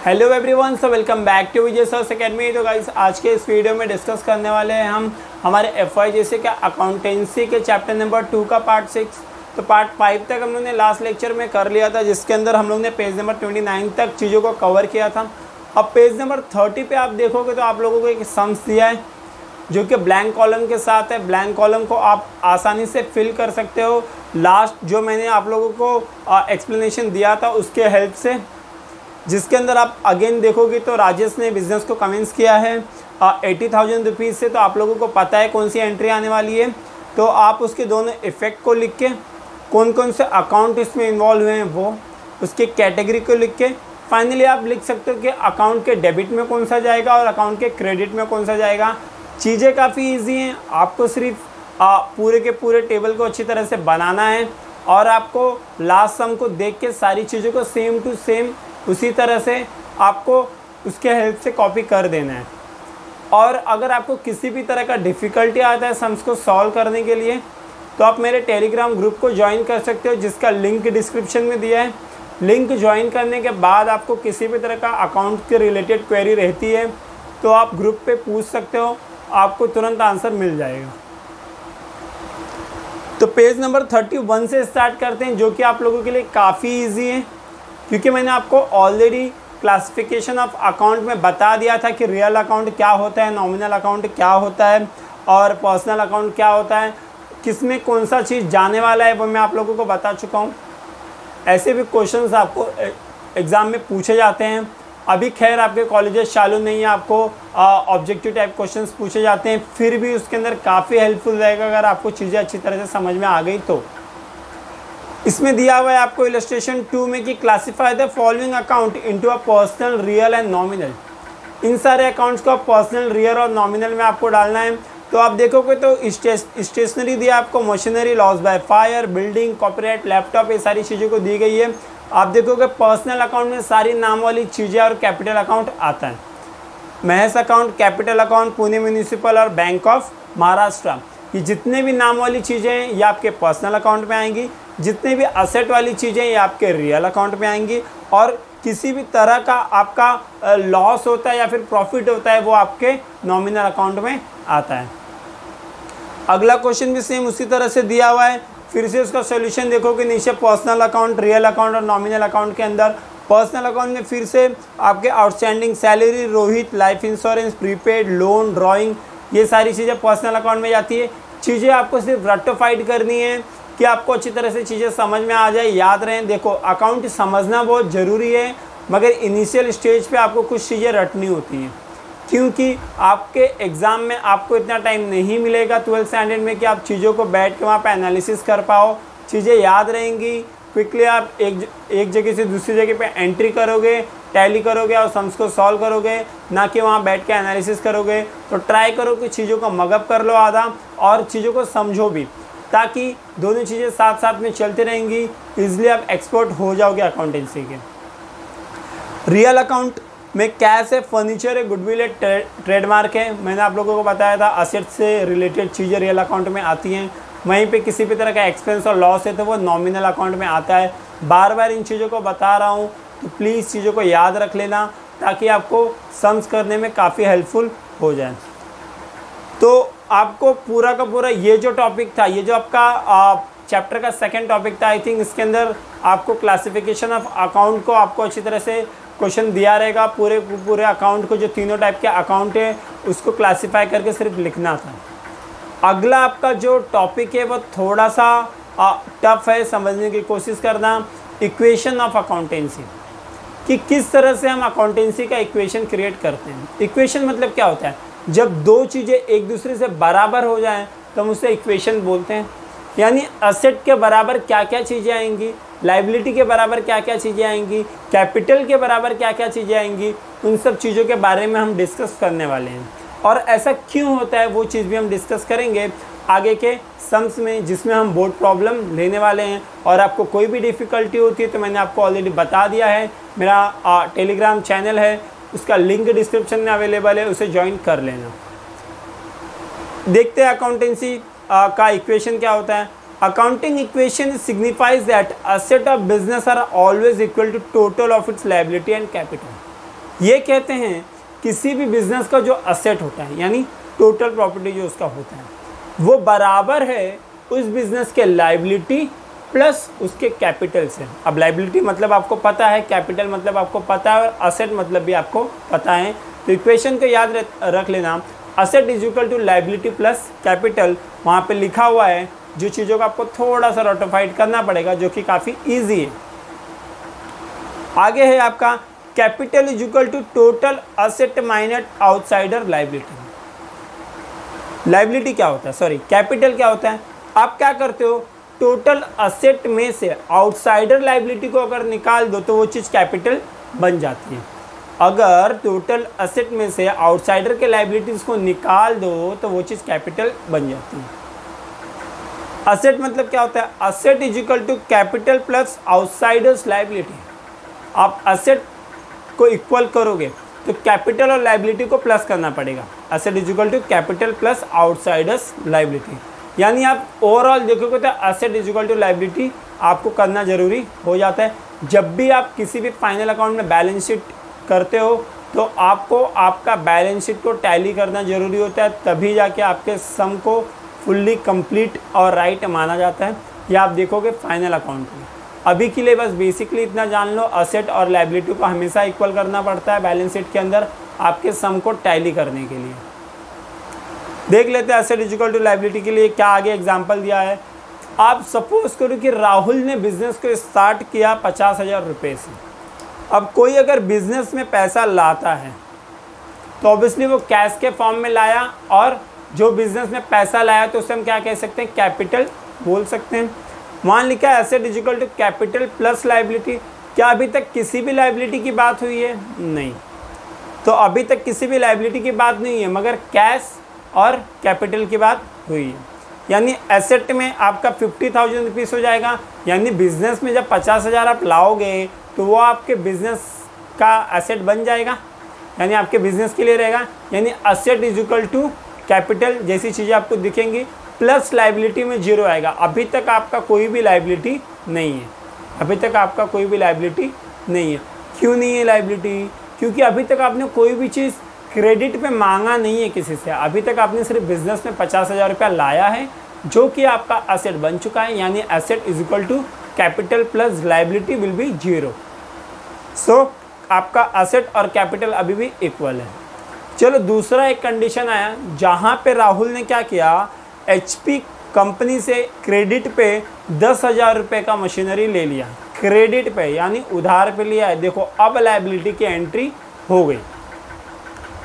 Hello everyone, so welcome back to Vijay sir's academy. तो guys आज के इस वीडियो में डिस्कस करने वाले हैं हम हमारे एफवाई जैसे क्या अकाउंटेंसी के चैप्टर नंबर 2 का पार्ट 6। तो पार्ट 5 तक हम लोग ने लास्ट लेक्चर में कर लिया था, जिसके अंदर हम लोग ने पेज नंबर 29 तक चीज़ों को कवर किया था। अब पेज नंबर 30 पे आप देखोगे तो आप लोगों को एक सम्स दिया है जो कि ब्लैंक कॉलम के साथ है। ब्लैंक कॉलम को आप आसानी से फिल कर सकते हो लास्ट जो मैंने आप लोगों को एक्सप्लेनेशन दिया था उसके हेल्प से, जिसके अंदर आप अगेन देखोगे तो राजेश ने बिज़नेस को कमेंट्स किया है 80,000 रुपीज़ से। तो आप लोगों को पता है कौन सी एंट्री आने वाली है, तो आप उसके दोनों इफ़ेक्ट को लिख के कौन कौन से अकाउंट इसमें इन्वॉल्व हुए हैं वो उसके कैटेगरी को लिख के फाइनली आप लिख सकते हो कि अकाउंट के डेबिट में कौन सा जाएगा और अकाउंट के क्रेडिट में कौन सा जाएगा। चीज़ें काफ़ी ईजी हैं, आपको सिर्फ पूरे के पूरे टेबल को अच्छी तरह से बनाना है और आपको लास्ट सम को देख के सारी चीज़ों को सेम टू सेम उसी तरह से आपको उसके हेल्प से कॉपी कर देना है। और अगर आपको किसी भी तरह का डिफ़िकल्टी आता है सम्स को सॉल्व करने के लिए तो आप मेरे टेलीग्राम ग्रुप को ज्वाइन कर सकते हो, जिसका लिंक डिस्क्रिप्शन में दिया है। लिंक ज्वाइन करने के बाद आपको किसी भी तरह का अकाउंट के रिलेटेड क्वेरी रहती है तो आप ग्रुप पे पूछ सकते हो, आपको तुरंत आंसर मिल जाएगा। तो पेज नंबर 31 से स्टार्ट करते हैं, जो कि आप लोगों के लिए काफ़ी ईजी है, क्योंकि मैंने आपको ऑलरेडी क्लासिफिकेशन ऑफ अकाउंट में बता दिया था कि रियल अकाउंट क्या होता है, नॉमिनल अकाउंट क्या होता है और पर्सनल अकाउंट क्या होता है, किस में कौन सा चीज़ जाने वाला है वो मैं आप लोगों को बता चुका हूँ। ऐसे भी क्वेश्चंस आपको एग्ज़ाम में पूछे जाते हैं। अभी खैर आपके कॉलेजेस चालू नहीं है, आपको ऑब्जेक्टिव टाइप क्वेश्चंस पूछे जाते हैं, फिर भी उसके अंदर काफ़ी हेल्पफुल रहेगा अगर आपको चीज़ें अच्छी तरह से समझ में आ गई तो। इसमें दिया हुआ है आपको इलस्ट्रेशन 2 में कि classify the following account into a personal, real and nominal. इन सारे अकाउंट्स को पर्सनल, रियल और नॉमिनल में आपको डालना है। तो आप देखोगे तो स्टेशनरी दिया आपको, machinery, loss by fire, building, copyright, laptop, ये सारी चीज़ों को दी गई है। आप देखोगे पर्सनल अकाउंट में सारी नाम वाली चीज़ें और कैपिटल अकाउंट आता है। महस account, capital account, Pune municipal और बैंक ऑफ महाराष्ट्र, ये जितने भी नाम वाली चीज़ें हैं ये आपके पर्सनल अकाउंट में आएंगी। जितने भी असेट वाली चीज़ें ये आपके रियल अकाउंट में आएंगी और किसी भी तरह का आपका लॉस होता है या फिर प्रॉफिट होता है वो आपके नॉमिनल अकाउंट में आता है। अगला क्वेश्चन भी सेम उसी तरह से दिया हुआ है, फिर से उसका सॉल्यूशन देखोगे नीचे पर्सनल अकाउंट, रियल अकाउंट और नॉमिनल अकाउंट के अंदर पर्सनल अकाउंट में फिर से आपके outstanding salary, Rohit, life insurance, prepaid, loan, drawing, ये सारी चीज़ें पर्सनल अकाउंट में जाती है। चीज़ें आपको सिर्फ रेक्टिफाइड करनी है कि आपको अच्छी तरह से चीज़ें समझ में आ जाए, याद रहें। देखो अकाउंट समझना बहुत ज़रूरी है, मगर इनिशियल स्टेज पे आपको कुछ चीज़ें रटनी होती हैं, क्योंकि आपके एग्ज़ाम में आपको इतना टाइम नहीं मिलेगा 12th स्टैंडर्ड में कि आप चीज़ों को बैठ के वहाँ पे एनालिसिस कर पाओ। चीज़ें याद रहेंगी, क्विकली आप एक जगह से दूसरी जगह पे एंट्री करोगे, टैली करोगे और सम्स को सॉल्व करोगे, ना कि वहाँ बैठ के एनालिसिस करोगे। तो ट्राई करो कि चीज़ों को मगअप कर लो आधा और चीज़ों को समझो भी, ताकि दोनों चीज़ें साथ साथ में चलती रहेंगी। इजीली आप एक्सपर्ट हो जाओगे अकाउंटेंसी के। रियल अकाउंट में कैश है, फर्नीचर है, गुडविल है, ट्रेडमार्क है। मैंने आप लोगों को बताया था असेट से रिलेटेड चीज़ें रियल अकाउंट में आती हैं। वहीं पे किसी भी तरह का एक्सपेंस और लॉस है तो वो नॉमिनल अकाउंट में आता है। बार बार इन चीज़ों को बता रहा हूँ तो प्लीज़ चीज़ों को याद रख लेना, ताकि आपको सम्स करने में काफ़ी हेल्पफुल हो जाए। तो आपको पूरा का पूरा ये जो टॉपिक था, ये जो आपका चैप्टर का सेकंड टॉपिक था, आई थिंक इसके अंदर आपको क्लासिफिकेशन ऑफ अकाउंट को आपको अच्छी तरह से क्वेश्चन दिया रहेगा। पूरे अकाउंट को, जो तीनों टाइप के अकाउंट है उसको क्लासिफाई करके सिर्फ लिखना था। अगला आपका जो टॉपिक है वो थोड़ा सा टफ है, समझने की कोशिश करना। इक्वेशन ऑफ अकाउंटेंसी, कि किस तरह से हम अकाउंटेंसी का इक्वेशन क्रिएट करते हैं। इक्वेशन मतलब क्या होता है, जब दो चीज़ें एक दूसरे से बराबर हो जाएं तो हम उसे इक्वेशन बोलते हैं। यानी असेट के बराबर क्या क्या चीज़ें आएंगी, लाइबिलिटी के बराबर क्या क्या चीज़ें आएंगी, कैपिटल के बराबर क्या क्या चीज़ें आएंगी, उन सब चीज़ों के बारे में हम डिस्कस करने वाले हैं। और ऐसा क्यों होता है वो चीज़ भी हम डिस्कस करेंगे आगे के सम्स में, जिसमें हम बोर्ड प्रॉब्लम लेने वाले हैं। और आपको कोई भी डिफ़िकल्टी होती है तो मैंने आपको ऑलरेडी बता दिया है, मेरा टेलीग्राम चैनल है, उसका लिंक डिस्क्रिप्शन में अवेलेबल है, उसे ज्वाइन कर लेना। देखते हैं अकाउंटेंसी का इक्वेशन क्या होता है। Accounting equation signifies that asset of business are always equal to total of its liability and capital. ये कहते हैं किसी भी बिजनेस का जो असेट होता है यानी टोटल प्रॉपर्टी जो उसका होता है वो बराबर है उस बिजनेस के लायबिलिटी प्लस उसके कैपिटल से। अब लायबिलिटी मतलब आपको पता है, कैपिटल मतलब आपको पता है और असेट मतलब भी आपको पता है। तो इक्वेशन को याद रख लेना, asset is equal to liability plus capital. वहाँ पे लिखा हुआ है, जो चीज़ों का आपको थोड़ा सा रेक्टिफाइड करना पड़ेगा जो कि काफ़ी ईजी है। आगे है आपका capital is equal to total asset minus outsider liability. Liability क्या होता है, सॉरी कैपिटल क्या होता है? आप क्या करते हो, टोटल असेट में से आउटसाइडर लायबिलिटी को अगर निकाल दो तो वो चीज़ कैपिटल बन जाती है। अगर टोटल असेट में से आउटसाइडर के लायबिलिटीज को निकाल दो तो वो चीज़ कैपिटल बन जाती है। असेट मतलब क्या होता है? Asset is equal to capital plus outsiders liability. आप असेट को इक्वल करोगे तो कैपिटल और लायबिलिटी को प्लस करना पड़ेगा। Asset is equal to capital plus outsiders liability, यानी आप ओवरऑल देखोगे तो asset is equal to liability आपको करना जरूरी हो जाता है। जब भी आप किसी भी फाइनल अकाउंट में बैलेंस शीट करते हो तो आपको आपका बैलेंस शीट को टैली करना जरूरी होता है, तभी जाके आपके सम को फुल्ली कंप्लीट और राइट माना जाता है। या आप देखोगे फाइनल अकाउंट में। अभी के लिए बस बेसिकली इतना जान लो, असेट और लायबिलिटी को हमेशा इक्वल करना पड़ता है बैलेंस शीट के अंदर आपके सम को टैली करने के लिए। देख लेते हैं asset is equal to liability के लिए क्या आगे एग्जांपल दिया है। आप सपोज करो कि राहुल ने बिजनेस को स्टार्ट किया 50,000 रुपये से। अब कोई अगर बिजनेस में पैसा लाता है तो ऑब्वियसली वो कैश के फॉर्म में लाया, और जो बिजनेस में पैसा लाया तो उसे हम क्या कह सकते हैं, कैपिटल बोल सकते हैं। वहाँ लिखा है asset is equal to capital plus liability. क्या अभी तक किसी भी लायबिलिटी की बात हुई है? नहीं। तो अभी तक किसी भी लायबिलिटी की बात नहीं है, मगर कैश और कैपिटल की बात हुई है। यानी एसेट में आपका 50,000 रुपीज़ हो जाएगा, यानी बिजनेस में जब 50,000 आप लाओगे तो वो आपके बिजनेस का एसेट बन जाएगा, यानी आपके बिजनेस के लिए रहेगा। यानी asset is equal to capital जैसी चीज़ें आपको दिखेंगी प्लस लायबिलिटी में 0 आएगा। अभी तक आपका कोई भी लायबिलिटी नहीं है, अभी तक आपका कोई भी लायबिलिटी नहीं है। क्यों नहीं है लायबिलिटी? क्योंकि अभी तक आपने कोई भी चीज़ क्रेडिट पे मांगा नहीं है किसी से। अभी तक आपने सिर्फ बिजनेस में 50,000 रुपया लाया है जो कि आपका एसेट बन चुका है, यानी asset is equal to capital plus liability will be 0। So आपका एसेट और कैपिटल अभी भी इक्वल है। चलो दूसरा एक कंडीशन आया जहाँ पे राहुल ने क्या किया, HP कंपनी से क्रेडिट पे 10,000 रुपये का मशीनरी ले लिया, क्रेडिट पे यानी उधार पे लिया है। देखो अब लायबिलिटी की एंट्री हो गई।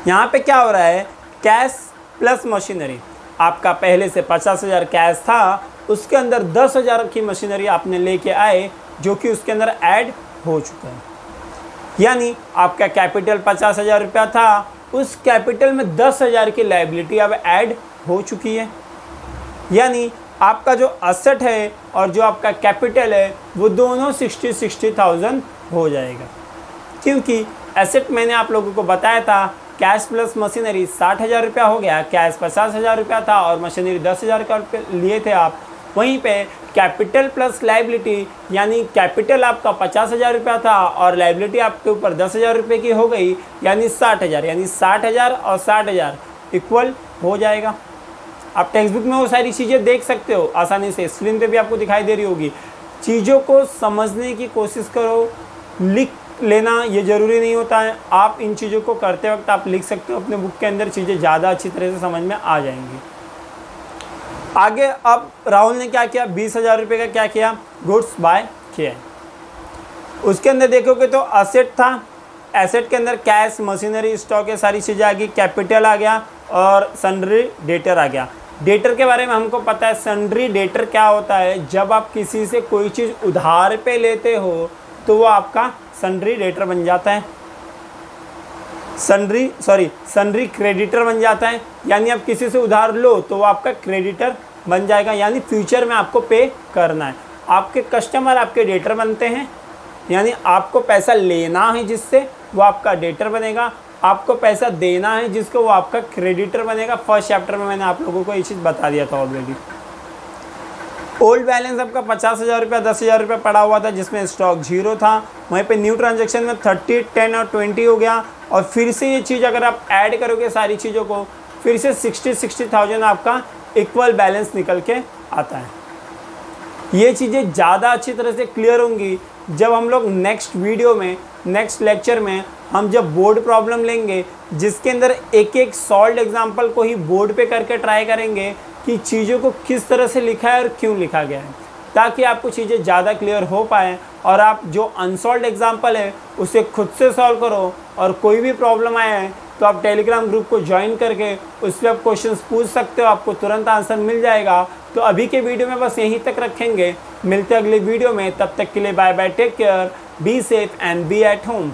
यहाँ पे क्या हो रहा है, कैश प्लस मशीनरी। आपका पहले से 50,000 कैश था, उसके अंदर 10,000 की मशीनरी आपने लेके आए जो कि उसके अंदर ऐड हो चुका है। यानी आपका कैपिटल 50,000 रुपया था, उस कैपिटल में 10,000 की लायबिलिटी अब ऐड हो चुकी है। यानी आपका जो असेट है और जो आपका कैपिटल है वो दोनों 60,000 हो जाएगा। क्योंकि एसेट मैंने आप लोगों को बताया था कैश प्लस मशीनरी 60,000 रुपया हो गया, कैश 50,000 रुपया था और मशीनरी 10,000 का लिए थे आप। वहीं पे कैपिटल प्लस लायबिलिटी यानी कैपिटल आपका 50,000 रुपया था और लायबिलिटी आपके ऊपर 10,000 रुपये की हो गई, यानी 60,000, यानी 60,000 और 60,000 इक्वल हो जाएगा। आप टेक्स्ट बुक में वो सारी चीज़ें देख सकते हो आसानी से, स्क्रीन पे भी आपको दिखाई दे रही होगी। चीज़ों को समझने की कोशिश करो, लिख लेना ये ज़रूरी नहीं होता है। आप इन चीज़ों को करते वक्त आप लिख सकते हो अपने बुक के अंदर, चीज़ें ज़्यादा अच्छी तरह से समझ में आ जाएंगी। आगे अब राहुल ने क्या किया, 20,000 रुपये का क्या किया, गुड्स बाय किया। उसके अंदर देखोगे तो असेट था, एसेट के अंदर कैश मशीनरी स्टॉक ये सारी चीज़ें आ गई, कैपिटल आ गया और सन्ड्री डेटर आ गया। डेटर के बारे में हमको पता है, सन्ड्री डेटर क्या होता है, जब आप किसी से कोई चीज़ उधार पे लेते हो तो वो आपका सन्ड्री डेटर बन जाता है, सन्ड्री क्रेडिटर बन जाता है। यानी आप किसी से उधार लो तो वो आपका क्रेडिटर बन जाएगा, यानी फ्यूचर में आपको पे करना है। आपके कस्टमर आपके डेटर बनते हैं, यानी आपको पैसा लेना है जिससे वो आपका डेटर बनेगा, आपको पैसा देना है जिसको वो आपका क्रेडिटर बनेगा। फर्स्ट चैप्टर में मैंने आप लोगों को ये चीज़ बता दिया था ऑलरेडी। ओल्ड बैलेंस आपका 50,000 रुपया 10,000 रुपया पड़ा हुआ था जिसमें स्टॉक 0 था, वहीं पे न्यू ट्रांजैक्शन में 30, 10 और 20 हो गया। और फिर से ये चीज़ अगर आप ऐड करोगे सारी चीज़ों को, फिर से 60,000 आपका इक्वल बैलेंस निकल के आता है। ये चीज़ें ज़्यादा अच्छी तरह से क्लियर होंगी जब हम लोग नेक्स्ट वीडियो में, नेक्स्ट लेक्चर में हम जब बोर्ड प्रॉब्लम लेंगे, जिसके अंदर एक एक सॉल्व्ड एग्जांपल को ही बोर्ड पे करके ट्राई करेंगे कि चीज़ों को किस तरह से लिखा है और क्यों लिखा गया है, ताकि आपको चीज़ें ज़्यादा क्लियर हो पाए और आप जो अनसॉल्व्ड एग्जांपल है उसे खुद से सॉल्व करो। और कोई भी प्रॉब्लम आया है तो आप टेलीग्राम ग्रुप को ज्वाइन करके उस पर आप क्वेश्चंस पूछ सकते हो, आपको तुरंत आंसर मिल जाएगा। तो अभी के वीडियो में बस यहीं तक रखेंगे, मिलते हैं अगले वीडियो में, तब तक के लिए bye bye, take care, be safe and be at home.